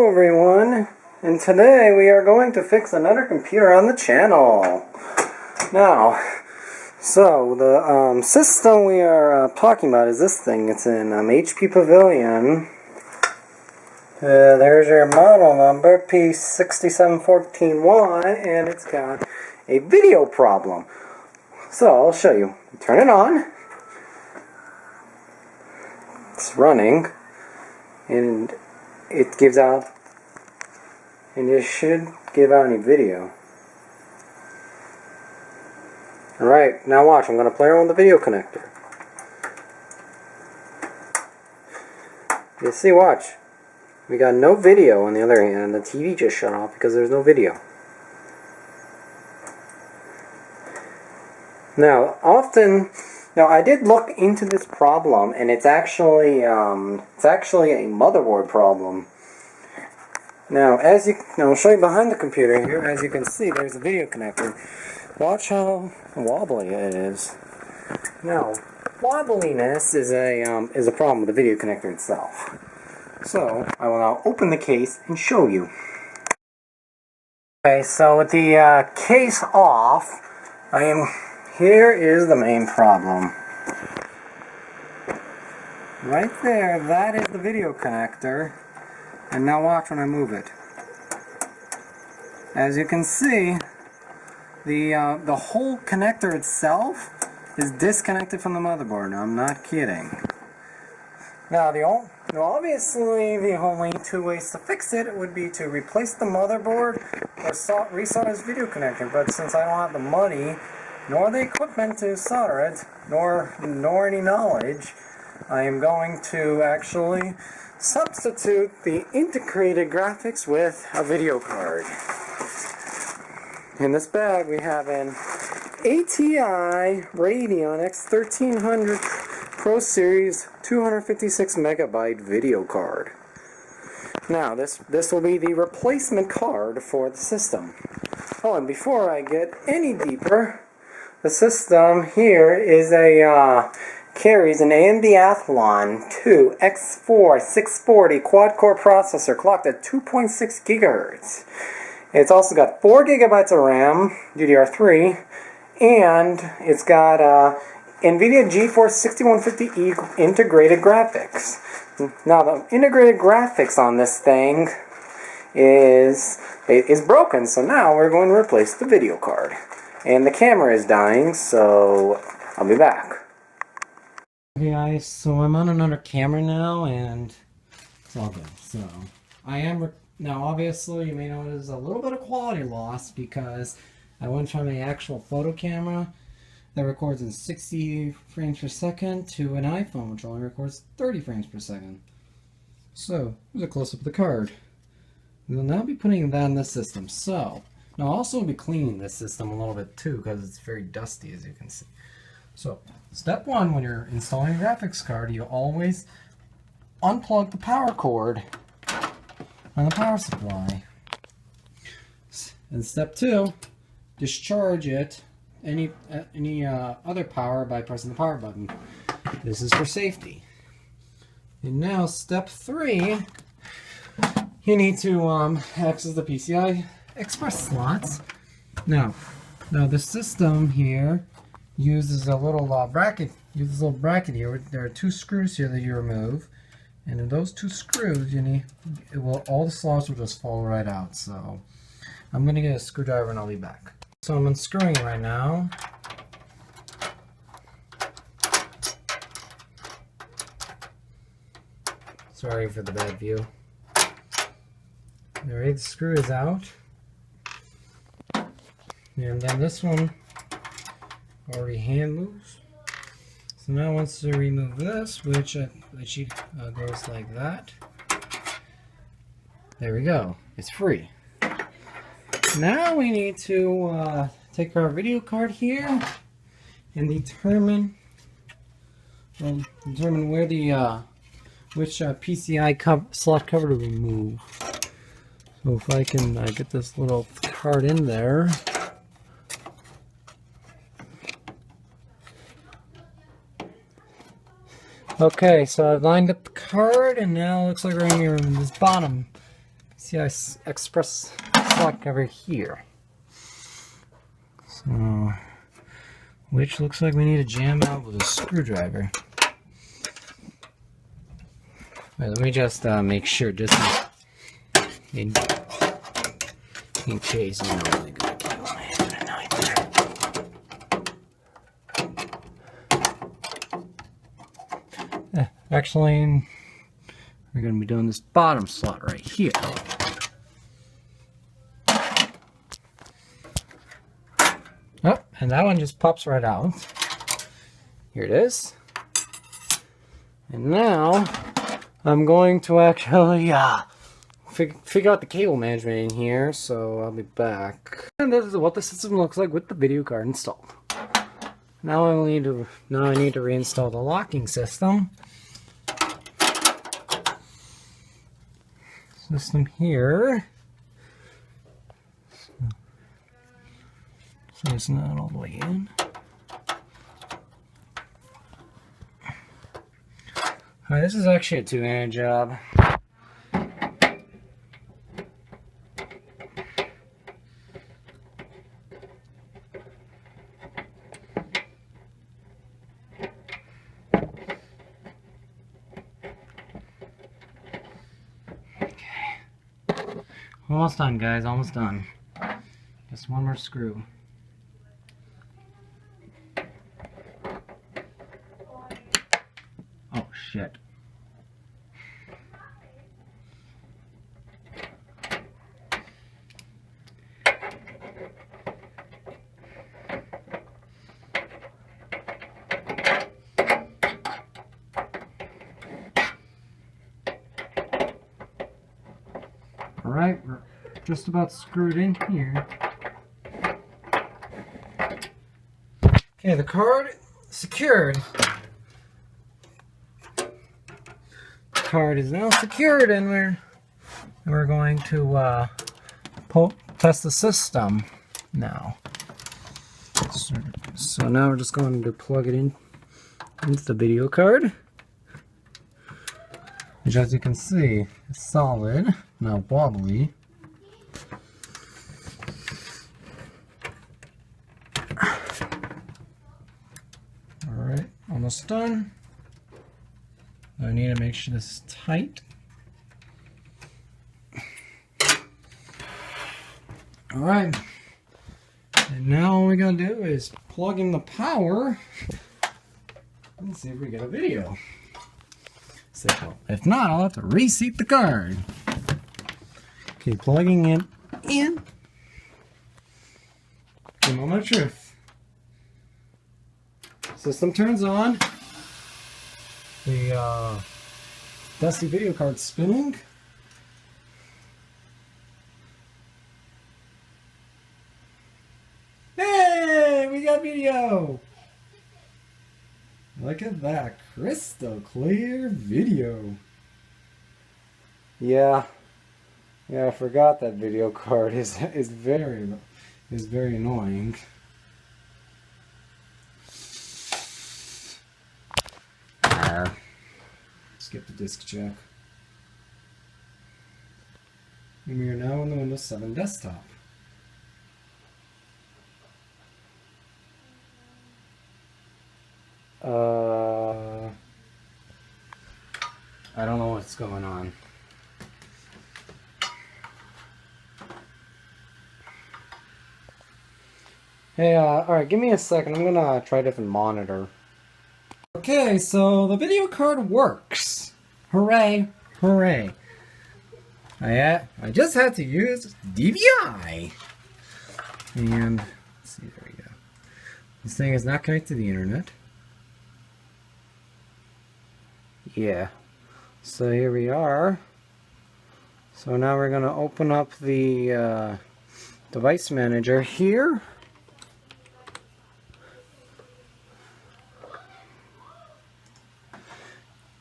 Hello everyone, and today we are going to fix another computer on the channel. Now, so the system we are talking about is this thing. It's an HP Pavilion. There's your model number, P6714Y, and it's got a video problem. So I'll show you. Turn it on. It's running, and it gives out, and it should give out any video. Alright, now watch, I'm going to play around with the video connector. You see, watch. We got no video on the other hand, and the TV just shut off because there's no video. Now, I did look into this problem, and it's actually a motherboard problem. Now, I'll show you behind the computer here. As you can see, there's a video connector. Watch how wobbly it is. Now, wobbliness is a problem with the video connector itself. So, I will now open the case and show you. Okay, so with the case off, here is the main problem. Right there, that is the video connector. And now watch when I move it. As you can see, the whole connector itself is disconnected from the motherboard. I'm not kidding. Now, obviously, the only two ways to fix it would be to replace the motherboard or resolder this video connector. But since I don't have the money, nor the equipment to solder it, nor any knowledge, I am going to actually substitute the integrated graphics with a video card. In this bag we have an ATI Radeon X1300PRO series 256 megabyte video card. Now this will be the replacement card for the system. Oh, and before I get any deeper, the system here is carries an AMD Athon II X4 640 quad-core processor clocked at 2.6 GHz. It's also got 4 GB of RAM, DDR3, and it's got NVIDIA GeForce 6150E integrated graphics. Now, the integrated graphics on this thing is broken, so now we're going to replace the video card. And the camera is dying, so I'll be back. Okay guys, so I'm on another camera now, and it's all good. So, now obviously you may notice a little bit of quality loss because I went from an actual photo camera that records in 60 frames per second to an iPhone which only records 30 frames per second. So, here's a close-up of the card. We will now be putting that in the system. So, now I'll also be cleaning this system a little bit too because it's very dusty, as you can see. So, step one, when you're installing a graphics card, you always unplug the power cord on the power supply. And step two, discharge it any other power by pressing the power button. This is for safety. And now step three, you need to access the PCI Express slots. Now the system here uses a little bracket. Uses a little bracket here. There are two screws here that you remove, and in those two screws, all the slots will just fall right out. So I'm going to get a screwdriver and I'll be back. So I'm unscrewing it right now. Sorry for the bad view. Alright, the screw is out. And then this one already hand moves. So now once you remove this, which goes like that. There we go. It's free. Now we need to take our video card here and determine where the which PCI slot cover to remove. So if I can get this little card in there. Okay, so I've lined up the card, and now it looks like we're in this bottom PCI Express slot over here. So, which looks like we need to jam out with a screwdriver. Wait, let me just make sure, just in case I'm not really gonna kill my head at night there. Actually, we're gonna be doing this bottom slot right here. Oh, and that one just pops right out. Here it is. And now I'm going to actually figure out the cable management in here, so I'll be back. And this is what the system looks like with the video card installed. Now I need to reinstall the locking system. System here. So it's not all the way in. Alright, this is actually a two-handed job. Almost done, guys, almost done. Just one more screw. Oh, shit. Alright, we're just about screwed in here. Okay, the card secured. The card is now secured, and we're going to test the system now. So now we're just going to plug it in into the video card, which, as you can see, is solid, not wobbly. Alright, almost done. I need to make sure this is tight. Alright, and now all we gotta do is plug in the power and see if we get a video. So, if not, I'll have to reseat the card. Okay, plugging it in. Okay, moment of truth. System turns on. The dusty video card spinning. Hey, we got video! Look at that, crystal clear video. Yeah, I forgot that video card is very annoying. Skip the disk check. And we are now on the Windows 7 desktop. I don't know what's going on. Hey, alright, give me a second. I'm gonna try a different monitor. Okay, so the video card works. Hooray, hooray. I just had to use DVI. And, let's see, there we go. This thing is not connected to the internet. Yeah. So here we are. So now we're going to open up the device manager here.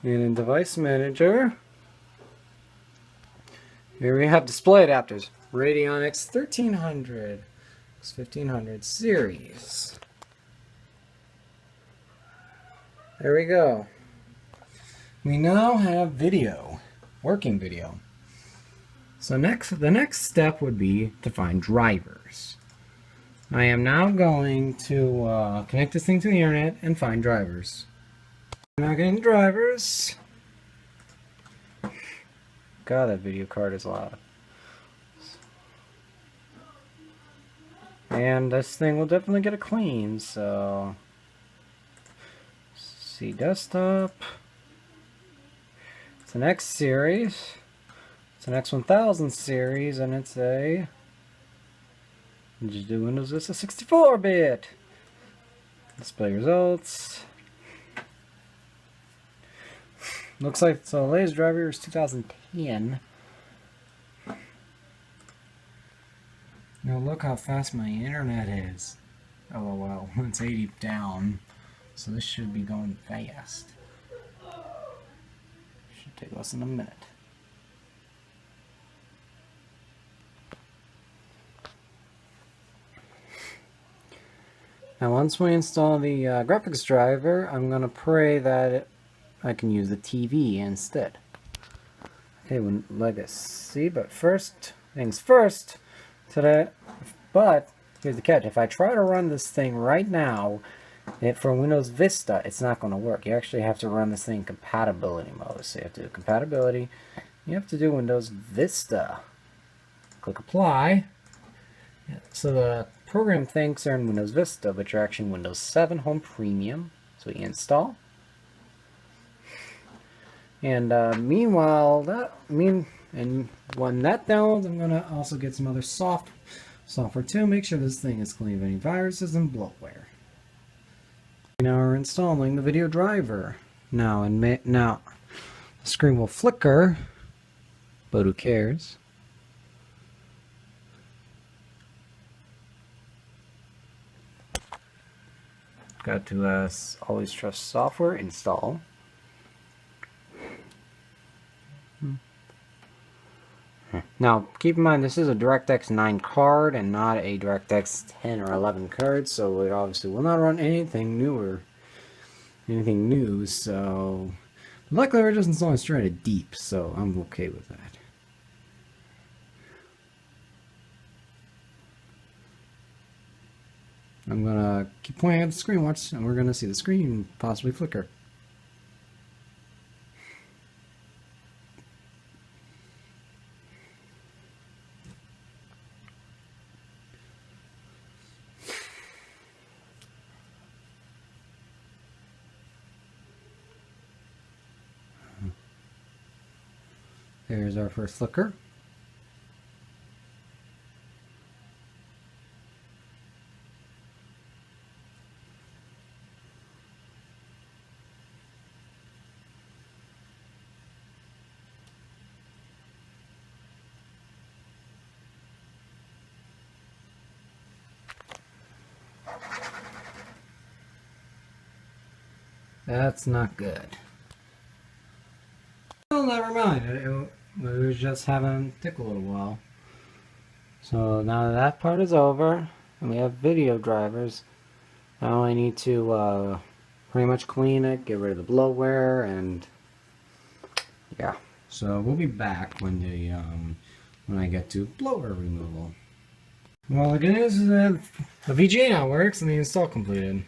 And in device manager, here we have display adapters. Radeon X1300, X1500 series. There we go. We now have video, working video. So the next step would be to find drivers. I am now going to connect this thing to the internet and find drivers. I'm now getting drivers. God, that video card is loud. And this thing will definitely get a clean, so see desktop. It's an X series. It's an X1000 series, and it's a just do Windows Vista 64-bit. Display results. Looks like the latest driver is 2010. Now look how fast my internet is. LOL, it's 80 down, so this should be going fast. Should take less than a minute. Now once we install the graphics driver, I'm going to pray that I can use the TV instead. Okay, let's see, but first things first. But here's the catch: if I try to run this thing right now, for Windows Vista, it's not going to work. You actually have to run this thing in compatibility mode. So you have to do compatibility. You have to do Windows Vista. Click Apply. So the program thinks they're in Windows Vista, but you're actually in Windows 7 Home Premium. So we install. And meanwhile, and when that downloads, I'm going to also get some other software too. Make sure this thing is clean of any viruses and bloatware. Now we're installing the video driver. Now the screen will flicker, but who cares? Got to always trust software install. Now, keep in mind, this is a DirectX 9 card and not a DirectX 10 or 11 card, so it obviously will not run anything new, so luckily we're just installing straight out of deep, so I'm okay with that. I'm gonna keep pointing at the screen, watch, and we're gonna see the screen possibly flicker. There's our first flicker. That's not good. Well, never mind. It was just having a tick a little while. So now that part is over, and we have video drivers. Now I need to pretty much clean it, get rid of the bloatware, and yeah. So we'll be back when I get to bloatware removal. Well, the good news is that the VGA now works and the install completed.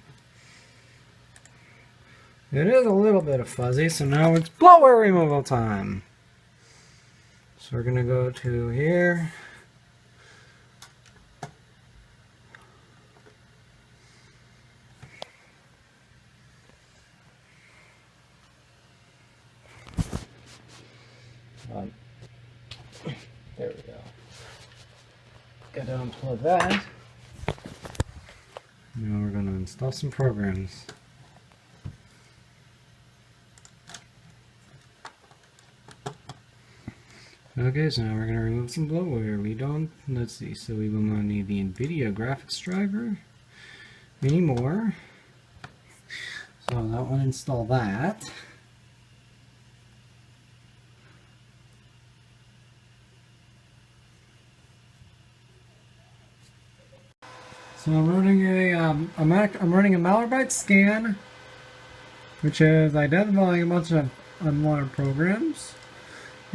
It is a little bit of fuzzy, so now it's bloatware removal time. So we're going to go to here. There we go. Got to unplug that. Now we're going to install some programs. Okay, so now we're going to remove some bloatware. Let's see, so we will not need the NVIDIA graphics driver anymore. So that one, install that. So I'm running a Malwarebytes scan, which is identifying a bunch of unwanted programs.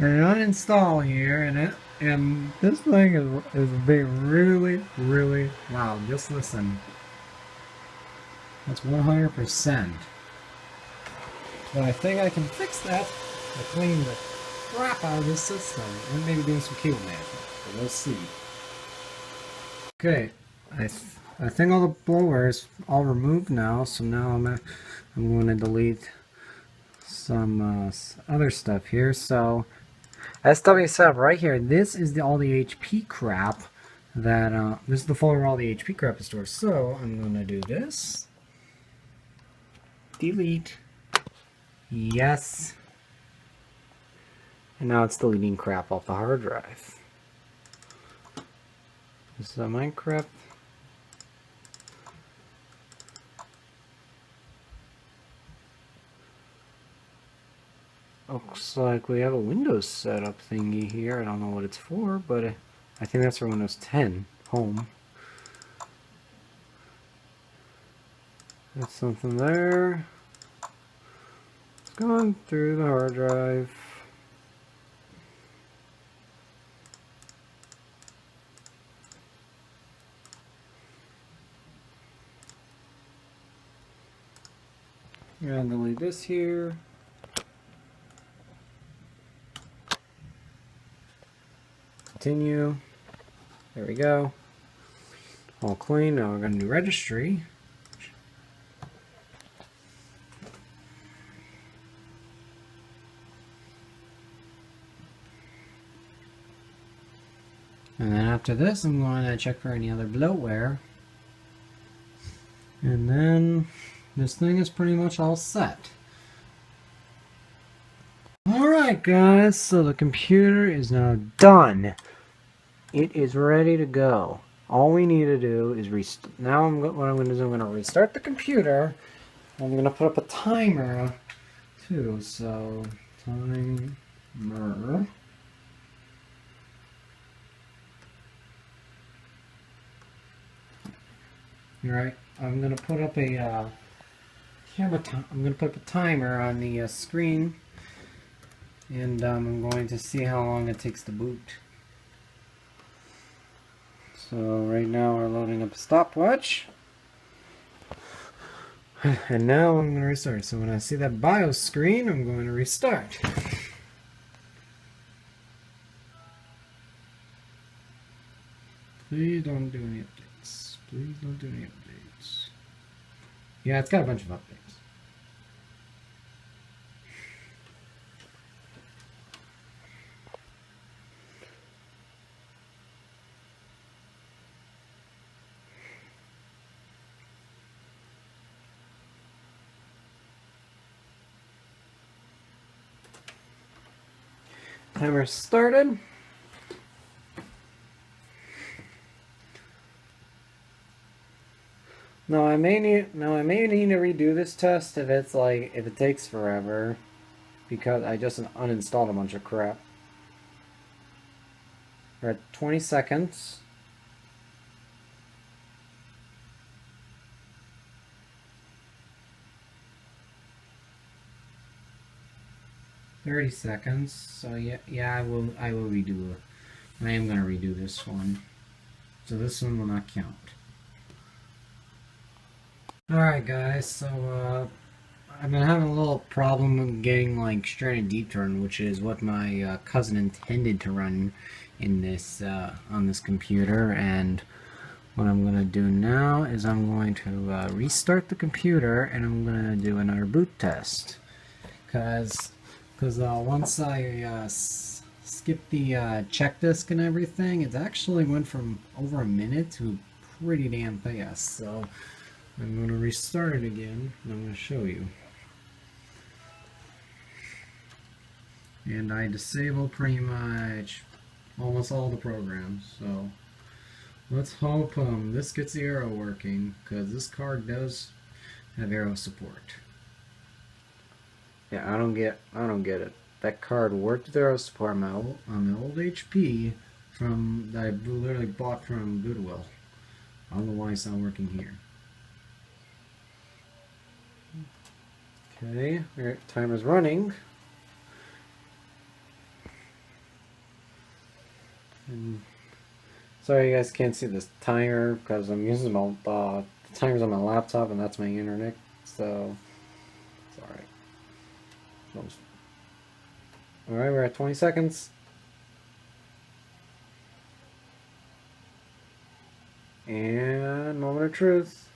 And an uninstall here, and And this thing is being really, really loud. Just listen. That's 100%. But I think I can fix that by cleaning the crap out of this system and maybe doing some cable management. But we'll see. Okay, I think all the bloatware is all removed now. So now I'm going to delete some other stuff here. So SW setup right here. This is all the HP crap that this is the folder where all the HP crap is stored. So I'm going to do this. Delete. Yes. And now it's deleting crap off the hard drive. This is a Minecraft. Looks like we have a Windows setup thingy here. I don't know what it's for, but I think that's for Windows 10 Home. That's something there. It's going through the hard drive. I'm going to delete this here. Continue. There we go. All clean. Now we're going to do registry. And then after this, I'm going to check for any other bloatware. And then this thing is pretty much all set. Alright guys, so the computer is now done. It is ready to go. All we need to do is now what I'm going to do, I'm going to restart the computer. I'm going to put up a timer too. So timer. Alright, I'm going to put up a I'm going to put up a timer on the screen, and I'm going to see how long it takes to boot. So right now we're loading up a stopwatch, and now I'm going to restart. So when I see that BIOS screen, I'm going to restart. Please don't do any updates. Please don't do any updates. Yeah, it's got a bunch of updates. Timer started. Now I may need to redo this test if it takes forever, because I just uninstalled a bunch of crap. We're at 20 seconds. $30 seconds. So yeah, I will redo it. I am gonna redo this one. So this one will not count. Alright guys, so I've been having a little problem getting like stranded deep turn, which is what my cousin intended to run in this on this computer. And what I'm gonna do now is I'm going to restart the computer, and I'm gonna do another boot test, because once I skipped the check disk and everything, it actually went from over a minute to pretty damn fast. So I'm going to restart it again, and I'm going to show you. And I disabled pretty much almost all the programs, so let's hope this gets the arrow working, because this card does have arrow support. Yeah, I don't get it. That card worked with arrow support on the old HP that I literally bought from Goodwill. I don't know why it's not working here. Okay, timer's running. And sorry you guys can't see this timer because I'm using the timer's on my laptop and that's my internet, so it's alright. Alright, we're at 20 seconds. And moment of truth.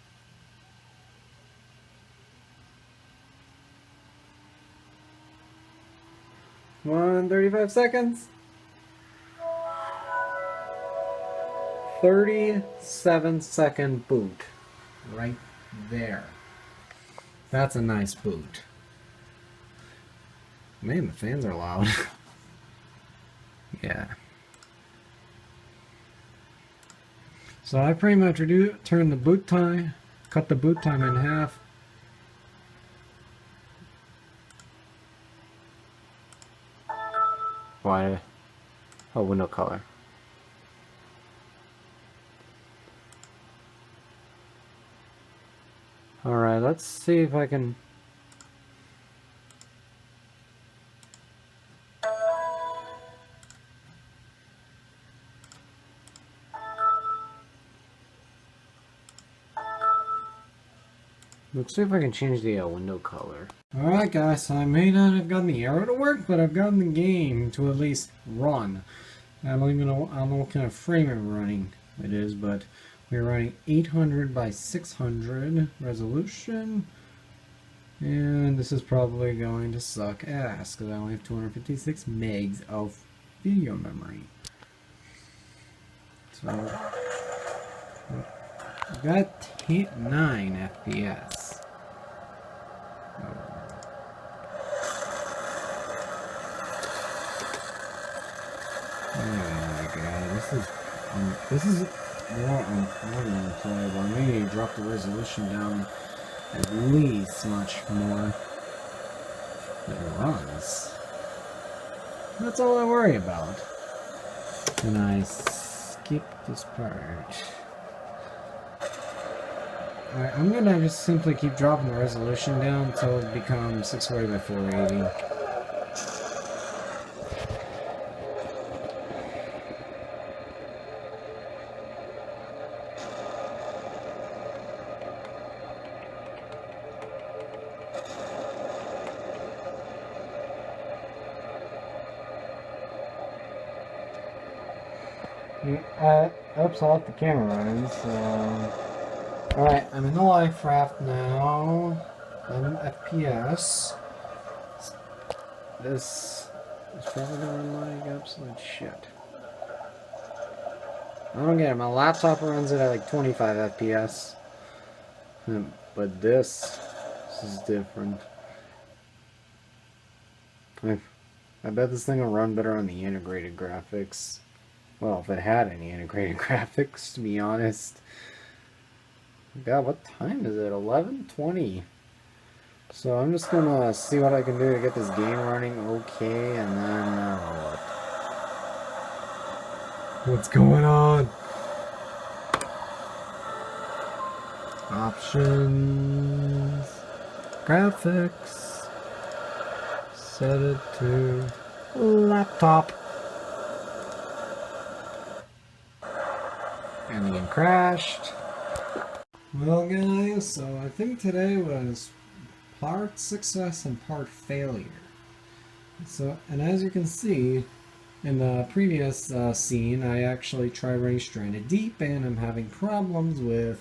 Come on, 35 seconds. 37-second boot. Right there. That's a nice boot. Man, the fans are loud. Yeah. So I pretty much turn the boot time, cut the boot time in half. Why? Oh, window color. Alright, let's see if I can... Let's see if I can change the window color. Alright guys, so I may not have gotten the arrow to work, but I've gotten the game to at least run. I don't know what kind of frame I'm running it is, but we're running 800 by 600 resolution. And this is probably going to suck ass, because I only have 256 megs of video memory. So, I've got 9 FPS. Oh my god, this is more unplayable. I need to drop the resolution down at least much more than it runs. That's all I worry about. And I skip this part. Alright, I'm gonna just simply keep dropping the resolution down until it becomes 640 by 480. Oops, I left the camera running, so... Alright, I'm in the life raft now. 11 FPS. This is probably gonna run like absolute shit. I don't get it, my laptop runs it at like 25 FPS. But this is different. I bet this thing will run better on the integrated graphics. Well, if it had any integrated graphics, to be honest. God, what time is it? 11:20. So I'm just gonna see what I can do to get this game running okay, and then what's going on? Options, graphics, set it to laptop. And the game crashed. Well guys, so I think today was part success and part failure. So, and as you can see, in the previous scene, I actually tried running Stranded Deep, and I'm having problems with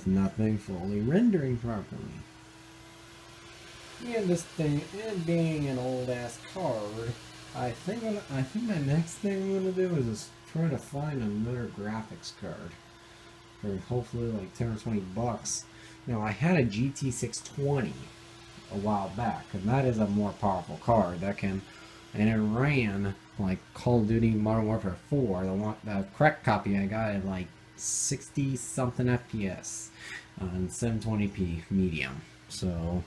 nothing fully rendering properly. And this thing, and being an old ass card, I think my next thing I'm gonna do is just try to find another graphics card. For hopefully like 10 or 20 bucks. Now I had a GT620 a while back, and that is a more powerful card that can, and it ran like Call of Duty Modern Warfare 4, the correct copy I got at like 60 something FPS on 720p medium. So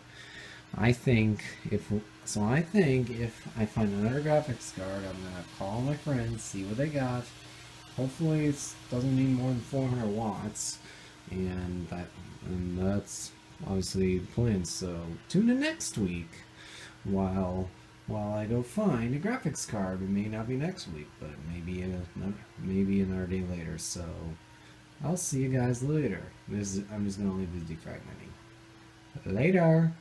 I think if I find another graphics card, I'm gonna call my friends, see what they got. Hopefully it doesn't need more than 400 watts, and that's obviously the plan. So tune in next week while while I go find a graphics card. It may not be next week, but maybe another day later. So I'll see you guys later. I'm just gonna leave this defragmenting. Later.